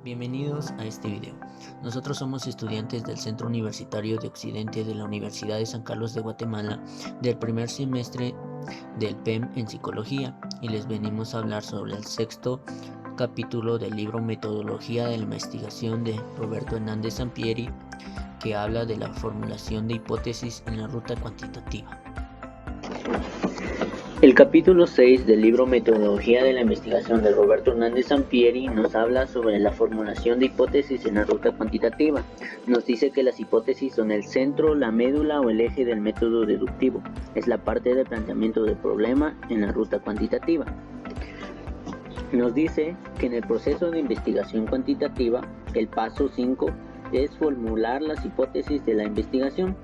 Bienvenidos a este video. Nosotros somos estudiantes del Centro Universitario de Occidente de la Universidad de San Carlos de Guatemala del primer semestre del PEM en Psicología y les venimos a hablar sobre el sexto capítulo del libro Metodología de la Investigación de Roberto Hernández Sampieri, que habla de la formulación de hipótesis en la ruta cuantitativa. El capítulo 6 del libro Metodología de la Investigación de Roberto Hernández Sampieri nos habla sobre la formulación de hipótesis en la ruta cuantitativa. Nos dice que las hipótesis son el centro, la médula o el eje del método deductivo. Es la parte del planteamiento del problema en la ruta cuantitativa. Nos dice que en el proceso de investigación cuantitativa, el paso 5 es formular las hipótesis de la investigación.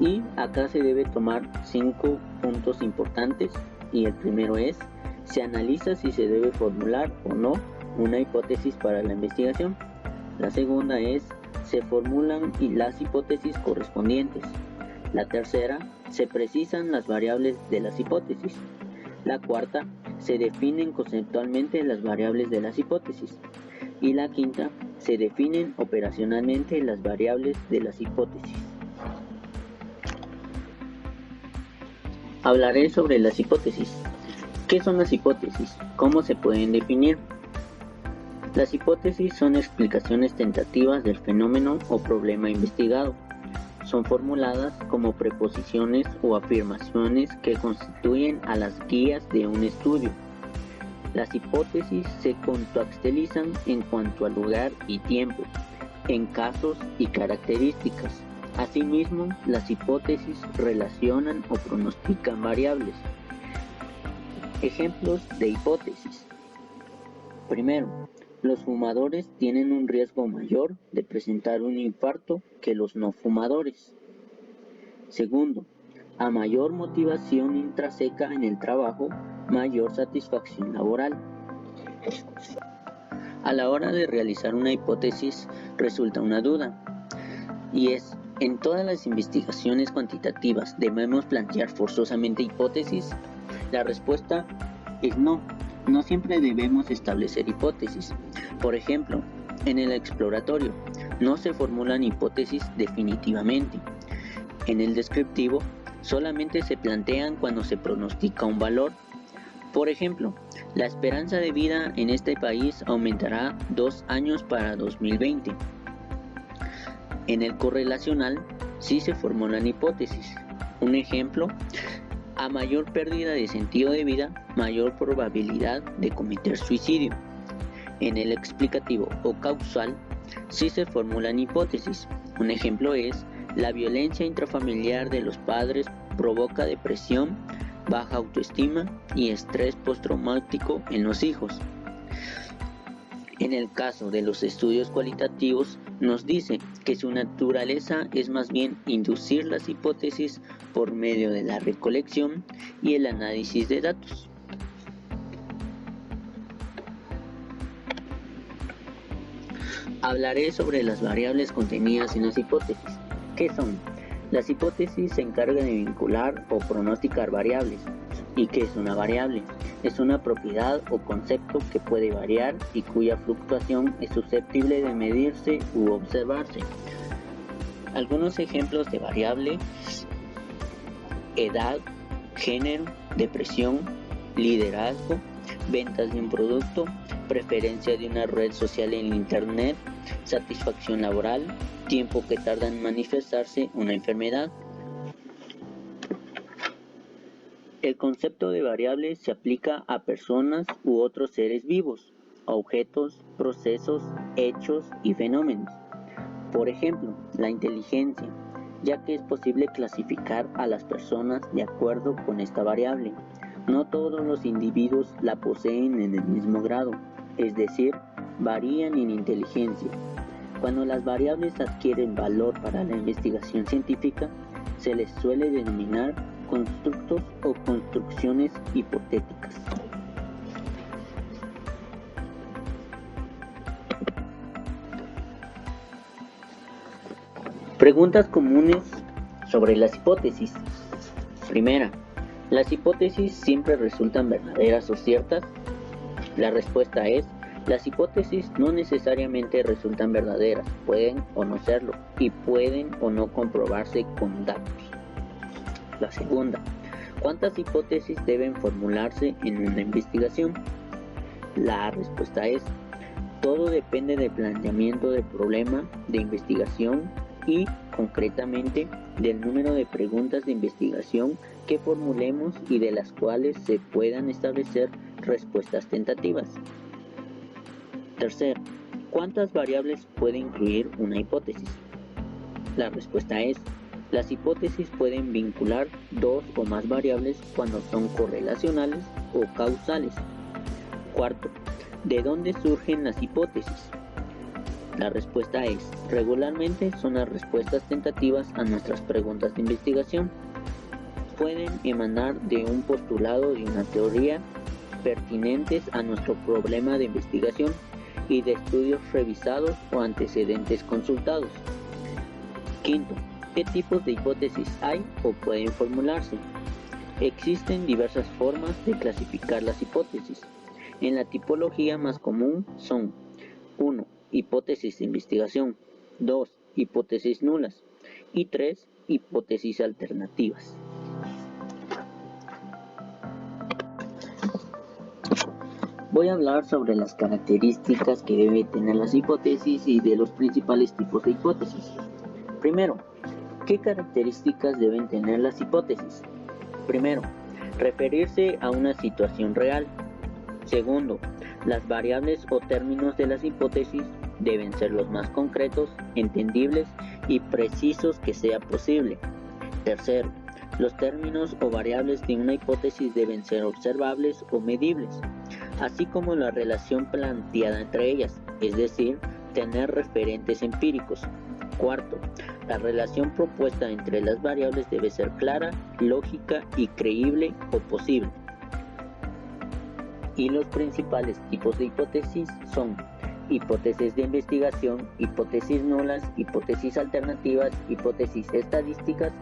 Y acá se debe tomar 5 puntos importantes, y el primero es: se analiza si se debe formular o no una hipótesis para la investigación. La segunda es: se formulan las hipótesis correspondientes. La tercera: se precisan las variables de las hipótesis. La cuarta: se definen conceptualmente las variables de las hipótesis. Y la quinta: se definen operacionalmente las variables de las hipótesis. Hablaré sobre las hipótesis. ¿Qué son las hipótesis? ¿Cómo se pueden definir? Las hipótesis son explicaciones tentativas del fenómeno o problema investigado. Son formuladas como preposiciones o afirmaciones que constituyen a las guías de un estudio. Las hipótesis se contextualizan en cuanto a lugar y tiempo, en casos y características. Asimismo, las hipótesis relacionan o pronostican variables. Ejemplos de hipótesis. Primero, los fumadores tienen un riesgo mayor de presentar un infarto que los no fumadores. Segundo, a mayor motivación intrínseca en el trabajo, mayor satisfacción laboral. A la hora de realizar una hipótesis resulta una duda, y es: ¿en todas las investigaciones cuantitativas debemos plantear forzosamente hipótesis? La respuesta es no. No siempre debemos establecer hipótesis. Por ejemplo, en el exploratorio no se formulan hipótesis definitivamente. En el descriptivo solamente se plantean cuando se pronostica un valor. Por ejemplo, la esperanza de vida en este país aumentará 2 años para 2020. En el correlacional sí se formulan hipótesis. Un ejemplo: a mayor pérdida de sentido de vida, mayor probabilidad de cometer suicidio. En el explicativo o causal sí se formulan hipótesis. Un ejemplo es: la violencia intrafamiliar de los padres provoca depresión, baja autoestima y estrés postraumático en los hijos. En el caso de los estudios cualitativos, nos dice que su naturaleza es más bien inducir las hipótesis por medio de la recolección y el análisis de datos. Hablaré sobre las variables contenidas en las hipótesis. ¿Qué son? Las hipótesis se encargan de vincular o pronosticar variables. ¿Y qué es una variable? Es una propiedad o concepto que puede variar y cuya fluctuación es susceptible de medirse u observarse. Algunos ejemplos de variable: edad, género, depresión, liderazgo, ventas de un producto, preferencia de una red social en internet, satisfacción laboral, tiempo que tarda en manifestarse una enfermedad. El concepto de variable se aplica a personas u otros seres vivos, a objetos, procesos, hechos y fenómenos. Por ejemplo, la inteligencia, ya que es posible clasificar a las personas de acuerdo con esta variable. No todos los individuos la poseen en el mismo grado, es decir, varían en inteligencia. Cuando las variables adquieren valor para la investigación científica, se les suele denominar constructos o construcciones hipotéticas. Preguntas comunes sobre las hipótesis. Primera, ¿las hipótesis siempre resultan verdaderas o ciertas? La respuesta es: Las hipótesis no necesariamente resultan verdaderas, pueden o no serlo, y pueden o no comprobarse con datos. La segunda, ¿cuántas hipótesis deben formularse en una investigación? La respuesta es, todo depende del planteamiento del problema de investigación y, concretamente, del número de preguntas de investigación que formulemos y de las cuales se puedan establecer respuestas tentativas. Tercero, ¿cuántas variables puede incluir una hipótesis? La respuesta es, las hipótesis pueden vincular dos o más variables cuando son correlacionales o causales. Cuarto, ¿de dónde surgen las hipótesis? La respuesta es, regularmente son las respuestas tentativas a nuestras preguntas de investigación. Pueden emanar de un postulado de una teoría pertinentes a nuestro problema de investigación y de estudios revisados o antecedentes consultados. Quinto, ¿qué tipos de hipótesis hay o pueden formularse? Existen diversas formas de clasificar las hipótesis. En la tipología más común son 1. Hipótesis de investigación, 2. Hipótesis nulas y 3. Hipótesis alternativas. Voy a hablar sobre las características que deben tener las hipótesis y de los principales tipos de hipótesis. Primero, ¿qué características deben tener las hipótesis? Primero, referirse a una situación real. Segundo, las variables o términos de las hipótesis deben ser los más concretos, entendibles y precisos que sea posible. Tercero, los términos o variables de una hipótesis deben ser observables o medibles, así como la relación planteada entre ellas, es decir, tener referentes empíricos. Cuarto, la relación propuesta entre las variables debe ser clara, lógica y creíble o posible. Y los principales tipos de hipótesis son hipótesis de investigación, hipótesis nulas, hipótesis alternativas, hipótesis estadísticas,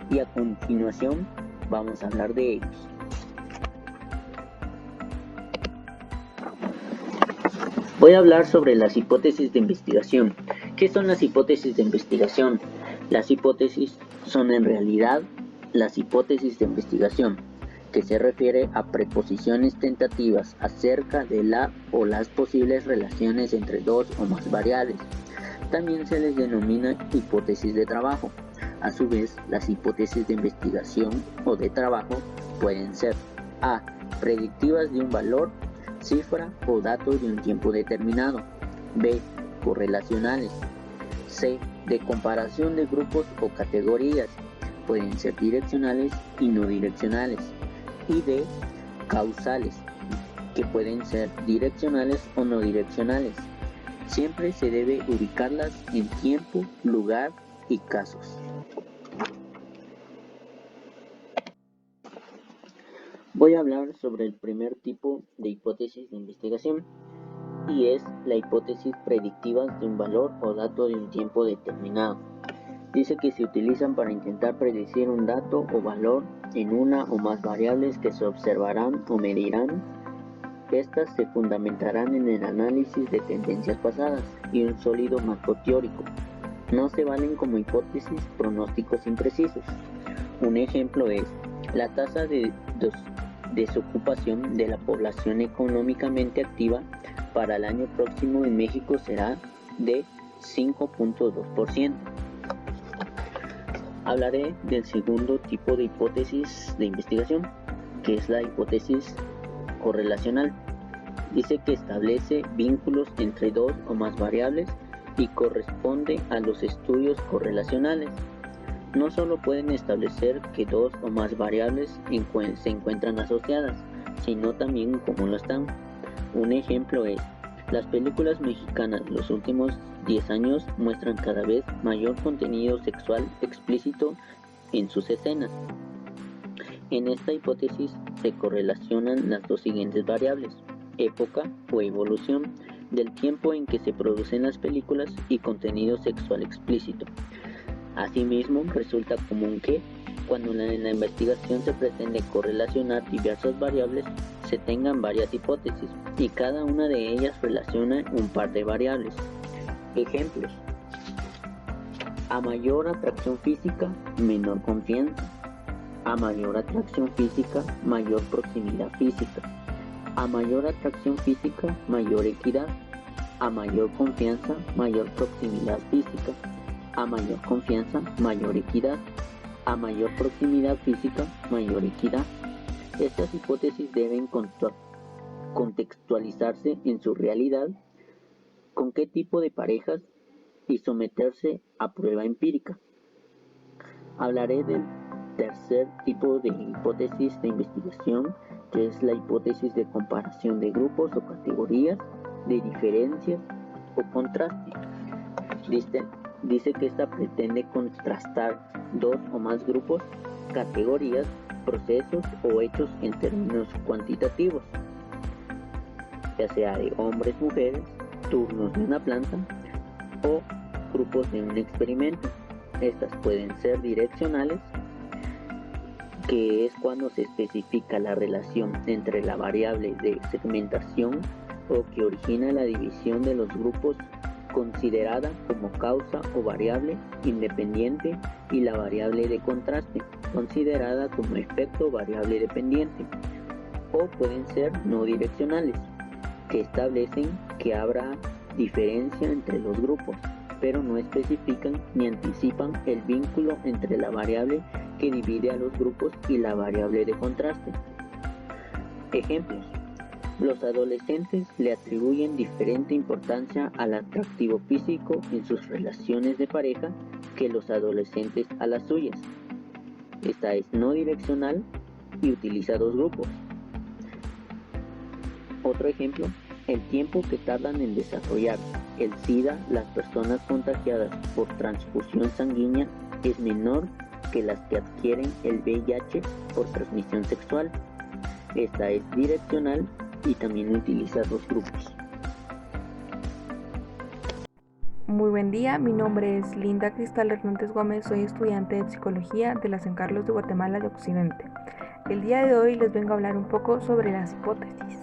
y a continuación vamos a hablar de ellos. Voy a hablar sobre las hipótesis de investigación. ¿Qué son las hipótesis de investigación? Las hipótesis son en realidad las hipótesis de investigación, que se refiere a preposiciones tentativas acerca de la o las posibles relaciones entre dos o más variables. También se les denomina hipótesis de trabajo. A su vez, las hipótesis de investigación o de trabajo pueden ser a. predictivas de un valor, cifra o dato de un tiempo determinado. B. correlacionales. C. de comparación de grupos o categorías. Pueden ser direccionales y no direccionales. Y D. causales, que pueden ser direccionales o no direccionales. Siempre se debe ubicarlas en tiempo, lugar y casos. Voy a hablar sobre el primer tipo de hipótesis de investigación, y es la hipótesis predictivas de un valor o dato de un tiempo determinado. Dice que se utilizan para intentar predecir un dato o valor en una o más variables que se observarán o medirán. Estas se fundamentarán en el análisis de tendencias pasadas y un sólido marco teórico. No se valen como hipótesis pronósticos imprecisos. Un ejemplo es la tasa de desocupación de la población económicamente activa para el año próximo en México será de 5.2%. Hablaré del segundo tipo de hipótesis de investigación, que es la hipótesis correlacional. Dice que establece vínculos entre dos o más variables y corresponde a los estudios correlacionales. No solo pueden establecer que dos o más variables se encuentran asociadas, sino también cómo lo están. Un ejemplo es, las películas mexicanas de los últimos 10 años muestran cada vez mayor contenido sexual explícito en sus escenas. En esta hipótesis se correlacionan las dos siguientes variables: época o evolución del tiempo en que se producen las películas y contenido sexual explícito. Asimismo, resulta común que, cuando en la investigación se pretende correlacionar diversas variables, se tengan varias hipótesis y cada una de ellas relaciona un par de variables. Ejemplos: a mayor atracción física, menor confianza. A mayor atracción física, mayor proximidad física. A mayor atracción física, mayor equidad. A mayor confianza, mayor proximidad física. A mayor confianza, mayor equidad. A mayor proximidad física, mayor equidad. Estas hipótesis deben contextualizarse en su realidad, con qué tipo de parejas y someterse a prueba empírica. Hablaré del tercer tipo de hipótesis de investigación, que es la hipótesis de comparación de grupos o categorías, de diferencias o contraste. Dice que esta pretende contrastar dos o más grupos, categorías, procesos o hechos en términos cuantitativos, ya sea de hombres, mujeres, turnos de una planta o grupos de un experimento. Estas pueden ser direccionales, que es cuando se especifica la relación entre la variable de segmentación o que origina la división de los grupos considerada como causa o variable independiente y la variable de contraste considerada como efecto variable dependiente. O pueden ser no direccionales, que establecen que habrá diferencia entre los grupos, pero no especifican ni anticipan el vínculo entre la variable que divide a los grupos y la variable de contraste. Ejemplos: los adolescentes le atribuyen diferente importancia al atractivo físico en sus relaciones de pareja que los adolescentes a las suyas. Esta es no direccional y utiliza dos grupos. Otro ejemplo: el tiempo que tardan en desarrollar el SIDA las personas contagiadas por transfusión sanguínea es menor que las que adquieren el VIH por transmisión sexual. Esta es direccional y también utiliza dos grupos. Muy buen día, mi nombre es Linda Cristal Hernández Gómez, soy estudiante de Psicología de la San Carlos de Guatemala de Occidente. El día de hoy les vengo a hablar un poco sobre las hipótesis.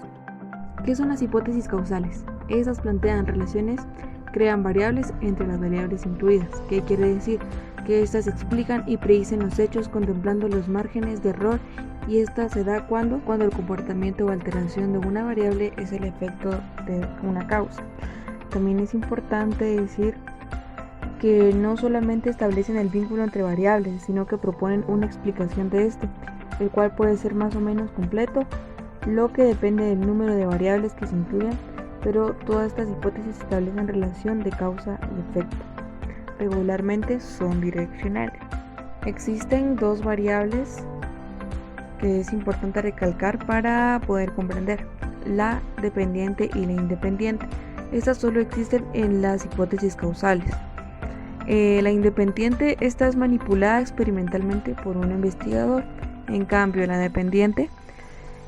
¿Qué son las hipótesis causales? Esas plantean relaciones, crean variables entre las variables incluidas. ¿Qué quiere decir? Que estas explican y predicen los hechos contemplando los márgenes de error, y esta se da cuando el comportamiento o alteración de una variable es el efecto de una causa. También es importante decir que no solamente establecen el vínculo entre variables, sino que proponen una explicación de este, el cual puede ser más o menos completo, lo que depende del número de variables que se incluyan, pero todas estas hipótesis establecen relación de causa y efecto. Regularmente son direccionales. Existen dos variables que es importante recalcar para poder comprender: la dependiente y la independiente. Estas solo existen en las hipótesis causales. La independiente, esta es manipulada experimentalmente por un investigador. En cambio, la dependiente,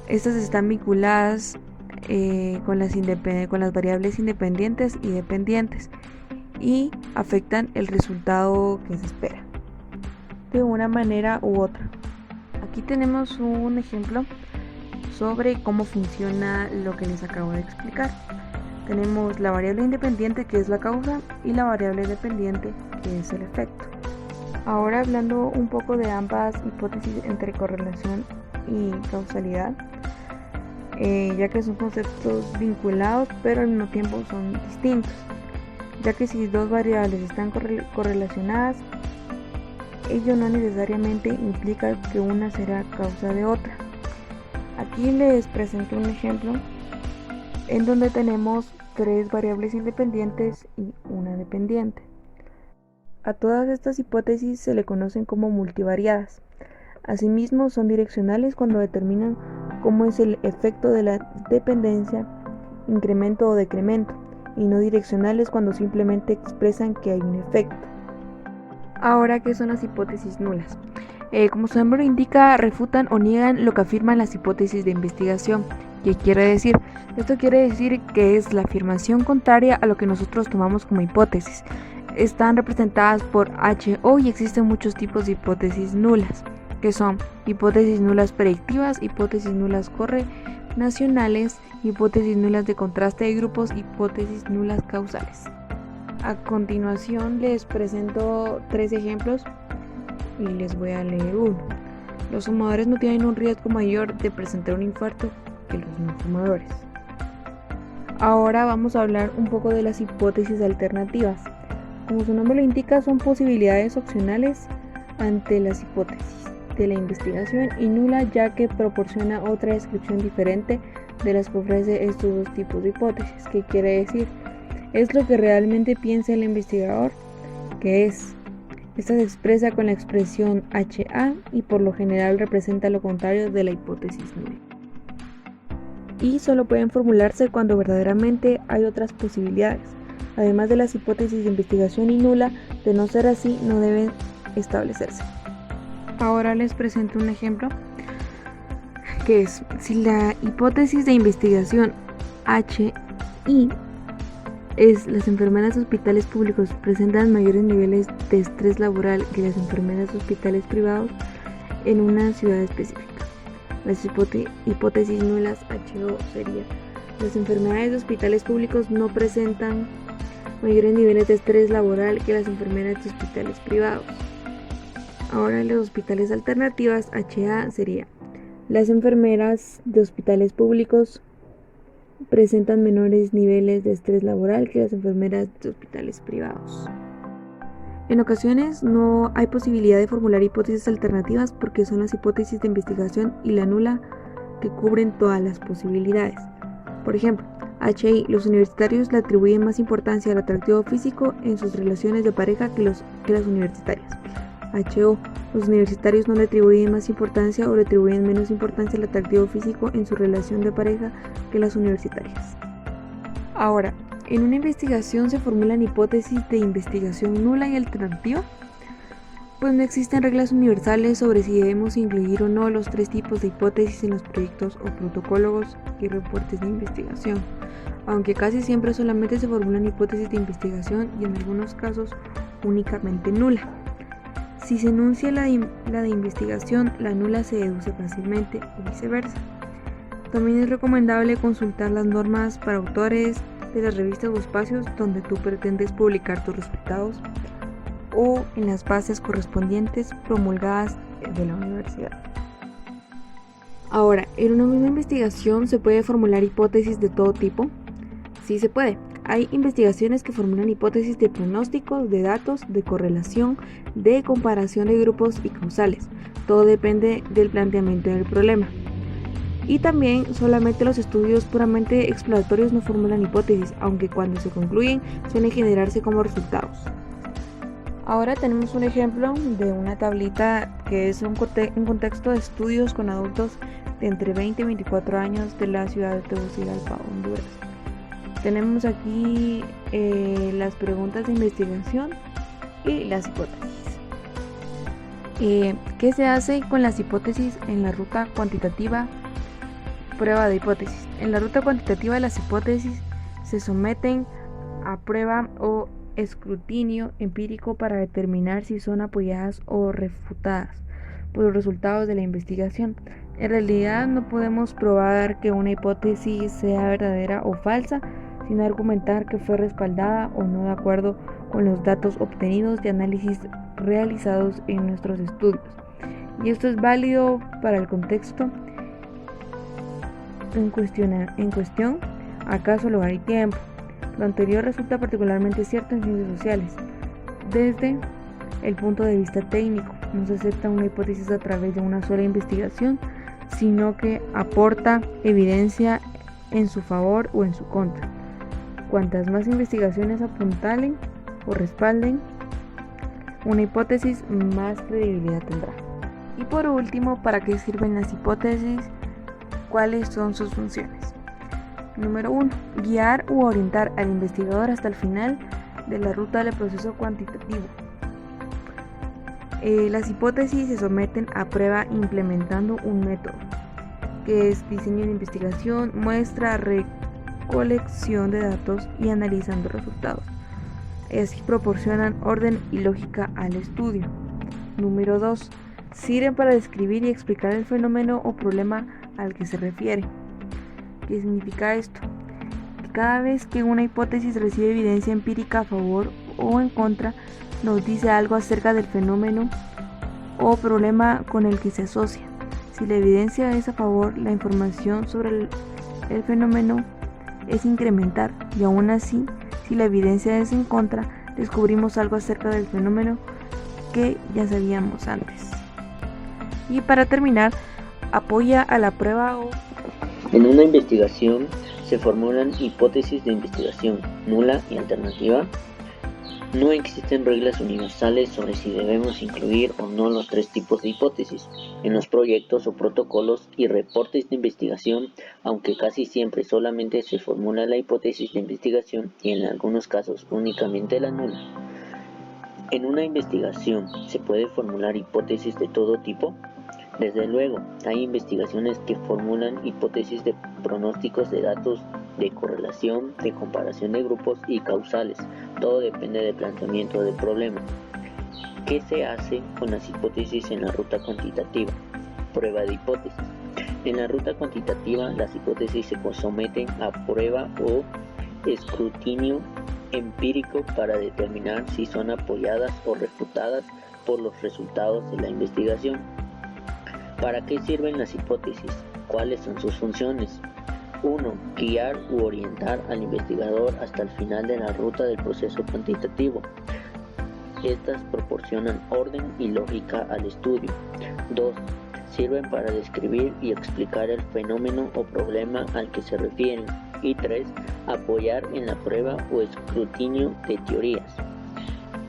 estas están vinculadas con las variables independientes y dependientes y afectan el resultado que se espera de una manera u otra. Aquí tenemos un ejemplo sobre cómo funciona lo que les acabo de explicar. Tenemos la variable independiente, que es la causa, y la variable dependiente, que es el efecto. Ahora, hablando un poco de ambas hipótesis entre correlación y causalidad, ya que son conceptos vinculados pero al mismo tiempo son distintos, ya que si dos variables están correlacionadas, ello no necesariamente implica que una será causa de otra. Aquí les presento un ejemplo en donde tenemos tres variables independientes y una dependiente. A todas estas hipótesis se le conocen como multivariadas. Asimismo, son direccionales cuando determinan cómo es el efecto de la dependencia, incremento o decremento, y no direccionales cuando simplemente expresan que hay un efecto. Ahora, ¿qué son las hipótesis nulas? Como su nombre indica, refutan o niegan lo que afirman las hipótesis de investigación. ¿Qué quiere decir? Esto quiere decir que es la afirmación contraria a lo que nosotros tomamos como hipótesis. Están representadas por HO y existen muchos tipos de hipótesis nulas, que son hipótesis nulas predictivas, hipótesis nulas nacionales, hipótesis nulas de contraste de grupos, hipótesis nulas causales. A continuación les presento 3 ejemplos y les voy a leer uno. Los fumadores no tienen un riesgo mayor de presentar un infarto que los no fumadores. Ahora vamos a hablar un poco de las hipótesis alternativas. Como su nombre lo indica, son posibilidades opcionales ante las hipótesis de la investigación y nula, ya que proporciona otra descripción diferente de las que ofrece estos dos tipos de hipótesis. ¿Qué quiere decir? Es lo que realmente piensa el investigador que es. Esta se expresa con la expresión HA y por lo general representa lo contrario de la hipótesis nula. Y solo pueden formularse cuando verdaderamente hay otras posibilidades. Además de las hipótesis de investigación y nula, de no ser así, no deben establecerse. Ahora les presento un ejemplo, que es, si la hipótesis de investigación HI es las enfermeras de hospitales públicos presentan mayores niveles de estrés laboral que las enfermeras de hospitales privados en una ciudad específica. Las hipótesis nulas HO sería: las enfermeras de hospitales públicos no presentan mayores niveles de estrés laboral que las enfermeras de hospitales privados. Ahora las hospitales alternativas HA sería: las enfermeras de hospitales públicos presentan menores niveles de estrés laboral que las enfermeras de hospitales privados. En ocasiones no hay posibilidad de formular hipótesis alternativas porque son las hipótesis de investigación y la nula que cubren todas las posibilidades. Por ejemplo, HI, los universitarios le atribuyen más importancia al atractivo físico en sus relaciones de pareja que las universitarias. HO, los universitarios no le atribuyen más importancia o le atribuyen menos importancia al atractivo físico en su relación de pareja que las universitarias. Ahora, en una investigación se formulan hipótesis de investigación nula y alternativa, pues no existen reglas universales sobre si debemos incluir o no los 3 tipos de hipótesis en los proyectos o protocolos y reportes de investigación, aunque casi siempre solamente se formulan hipótesis de investigación y en algunos casos únicamente nula. Si se enuncia la de investigación, la nula se deduce fácilmente o viceversa. También es recomendable consultar las normas para autores de las revistas o espacios donde tú pretendes publicar tus resultados o en las bases correspondientes promulgadas de la universidad. Ahora, en una misma investigación se puede formular hipótesis de todo tipo. Sí se puede. Hay investigaciones que formulan hipótesis de pronósticos, de datos, de correlación, de comparación de grupos y causales. Todo depende del planteamiento del problema. Y también solamente los estudios puramente exploratorios no formulan hipótesis, aunque cuando se concluyen suelen generarse como resultados. Ahora tenemos un ejemplo de una tablita que es un contexto de estudios con adultos de entre 20 y 24 años de la ciudad de Tegucigalpa, Honduras. Tenemos aquí las preguntas de investigación y las hipótesis. ¿Qué se hace con las hipótesis en la ruta cuantitativa? Prueba de hipótesis. En la ruta cuantitativa las hipótesis se someten a prueba o escrutinio empírico para determinar si son apoyadas o refutadas por los resultados de la investigación. En realidad no podemos probar que una hipótesis sea verdadera o falsa, sino argumentar que fue respaldada o no de acuerdo con los datos obtenidos de análisis realizados en nuestros estudios. Y esto es válido para el contexto en cuestión, acaso lugar y tiempo. Lo anterior resulta particularmente cierto en ciencias sociales. Desde el punto de vista técnico, no se acepta una hipótesis a través de una sola investigación, sino que aporta evidencia en su favor o en su contra. Cuantas más investigaciones apuntalen o respalden una hipótesis, más credibilidad tendrá. Y por último, ¿para qué sirven las hipótesis? ¿Cuáles son sus funciones? Número 1. Guiar u orientar al investigador hasta el final de la ruta del proceso cuantitativo. Las hipótesis se someten a prueba implementando un método, que es diseño de investigación, muestra, recolección de datos y analizando resultados. Así proporcionan orden y lógica al estudio. Número 2. Sirven para describir y explicar el fenómeno o problema al que se refiere. ¿Qué significa esto? Que cada vez que una hipótesis recibe evidencia empírica a favor o en contra, nos dice algo acerca del fenómeno o problema con el que se asocia. Si la evidencia es a favor, la información sobre el fenómeno es incremental, y aún así, si la evidencia es en contra, descubrimos algo acerca del fenómeno que ya sabíamos antes. Y para terminar, apoya a la prueba o... En una investigación se formulan hipótesis de investigación nula y alternativa. No existen reglas universales sobre si debemos incluir o no los tres tipos de hipótesis en los proyectos o protocolos y reportes de investigación, aunque casi siempre solamente se formula la hipótesis de investigación y en algunos casos únicamente la nula. En una investigación se puede formular hipótesis de todo tipo. Desde luego, hay investigaciones que formulan hipótesis de pronósticos de datos, de correlación, de comparación de grupos y causales. Todo depende del planteamiento del problema. ¿Qué se hace con las hipótesis en la ruta cuantitativa? Prueba de hipótesis. En la ruta cuantitativa, las hipótesis se someten a prueba o escrutinio empírico para determinar si son apoyadas o refutadas por los resultados de la investigación. ¿Para qué sirven las hipótesis? ¿Cuáles son sus funciones? 1. Guiar u orientar al investigador hasta el final de la ruta del proceso cuantitativo. Estas proporcionan orden y lógica al estudio. 2. Sirven para describir y explicar el fenómeno o problema al que se refieren. Y 3. Apoyar en la prueba o escrutinio de teorías.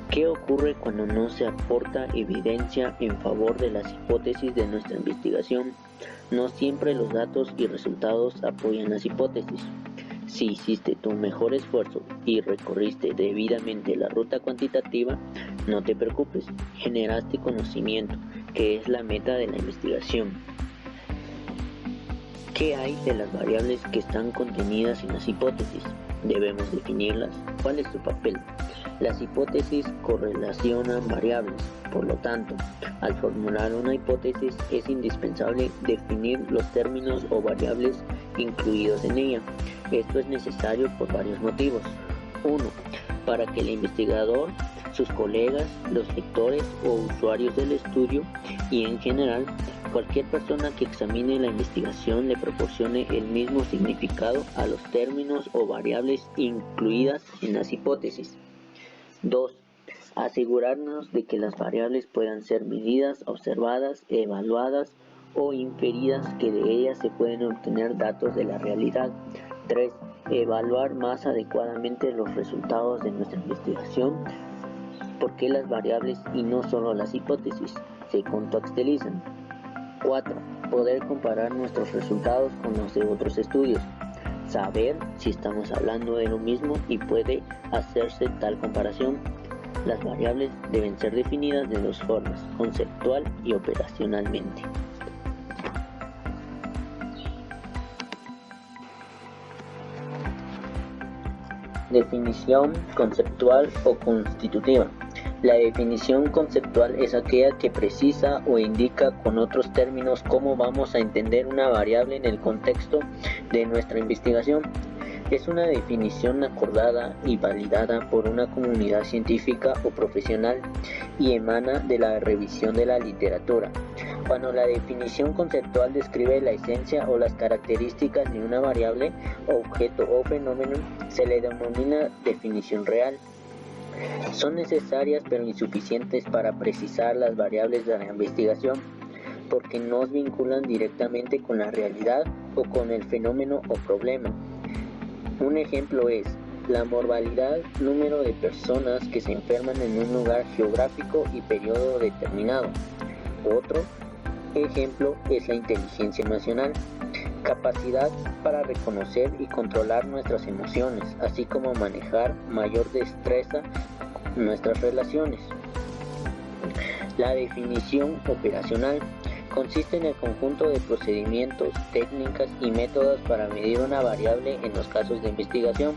¿Qué ocurre cuando no se aporta evidencia en favor de las hipótesis de nuestra investigación? No siempre los datos y resultados apoyan las hipótesis. Si hiciste tu mejor esfuerzo y recorriste debidamente la ruta cuantitativa, no te preocupes, generaste conocimiento, que es la meta de la investigación. ¿Qué hay de las variables que están contenidas en las hipótesis? ¿Debemos definirlas? ¿Cuál es su papel? Las hipótesis correlacionan variables, por lo tanto, al formular una hipótesis es indispensable definir los términos o variables incluidos en ella. Esto es necesario por varios motivos. 1. Para que el investigador, sus colegas, los lectores o usuarios del estudio y en general cualquier persona que examine la investigación le proporcione el mismo significado a los términos o variables incluidas en las hipótesis. 2. Asegurarnos de que las variables puedan ser medidas, observadas, evaluadas o inferidas, que de ellas se pueden obtener datos de la realidad. 3. Evaluar más adecuadamente los resultados de nuestra investigación. ¿Por qué las variables y no solo las hipótesis se contextualizan? 4. Poder comparar nuestros resultados con los de otros estudios. Saber si estamos hablando de lo mismo y puede hacerse tal comparación. Las variables deben ser definidas de dos formas, conceptual y operacionalmente. Definición conceptual o constitutiva. La definición conceptual es aquella que precisa o indica con otros términos cómo vamos a entender una variable en el contexto de nuestra investigación. Es una definición acordada y validada por una comunidad científica o profesional y emana de la revisión de la literatura. Cuando la definición conceptual describe la esencia o las características de una variable, objeto o fenómeno, se le denomina definición real. Son necesarias pero insuficientes para precisar las variables de la investigación, porque nos vinculan directamente con la realidad o con el fenómeno o problema. Un ejemplo es la mortalidad, número de personas que se enferman en un lugar geográfico y periodo determinado. Otro ejemplo es la inteligencia emocional, capacidad para reconocer y controlar nuestras emociones, así como manejar mayor destreza nuestras relaciones. La definición operacional consiste en el conjunto de procedimientos, técnicas y métodos para medir una variable en los casos de investigación.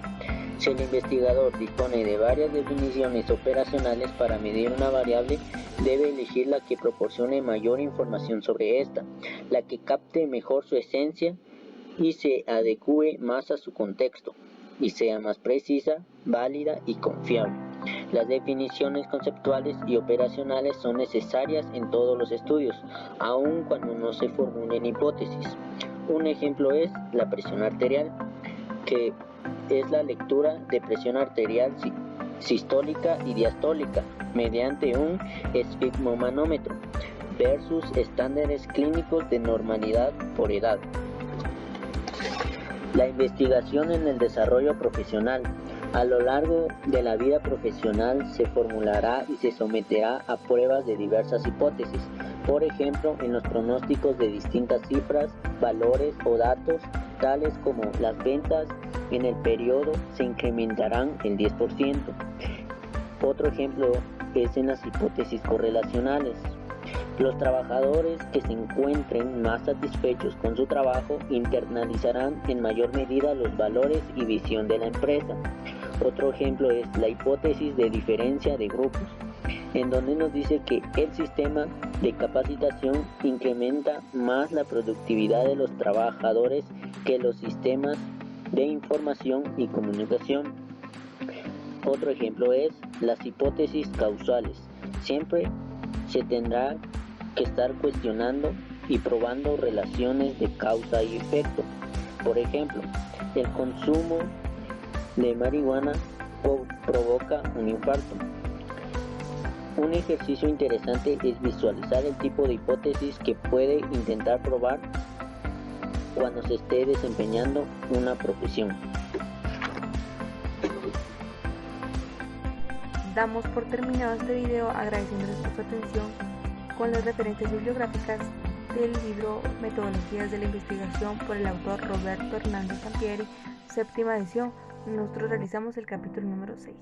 Si el investigador dispone de varias definiciones operacionales para medir una variable, debe elegir la que proporcione mayor información sobre esta, la que capte mejor su esencia y se adecue más a su contexto y sea más precisa, válida y confiable. Las definiciones conceptuales y operacionales son necesarias en todos los estudios, aun cuando no se formulen hipótesis. Un ejemplo es la presión arterial, que es la lectura de presión arterial sistólica y diastólica mediante un esfigmomanómetro versus estándares clínicos de normalidad por edad. La investigación en el desarrollo profesional. A lo largo de la vida profesional se formulará y se someterá a pruebas de diversas hipótesis, por ejemplo, en los pronósticos de distintas cifras, valores o datos, tales como las ventas en el periodo se incrementarán el 10%. Otro ejemplo es en las hipótesis correlacionales. Los trabajadores que se encuentren más satisfechos con su trabajo internalizarán en mayor medida los valores y visión de la empresa. Otro ejemplo es la hipótesis de diferencia de grupos, en donde nos dice que el sistema de capacitación incrementa más la productividad de los trabajadores que los sistemas de información y comunicación. Otro ejemplo es las hipótesis causales. Siempre se tendrá que estar cuestionando y probando relaciones de causa y efecto. Por ejemplo, el consumo de marihuana provoca un infarto. Un ejercicio interesante es visualizar el tipo de hipótesis que puede intentar probar cuando se esté desempeñando una profesión. Damos por terminado este video agradeciéndoles por su atención con las referencias bibliográficas del libro Metodologías de la Investigación por el autor Roberto Hernández Sampieri, séptima edición. Nosotros realizamos el capítulo número 6.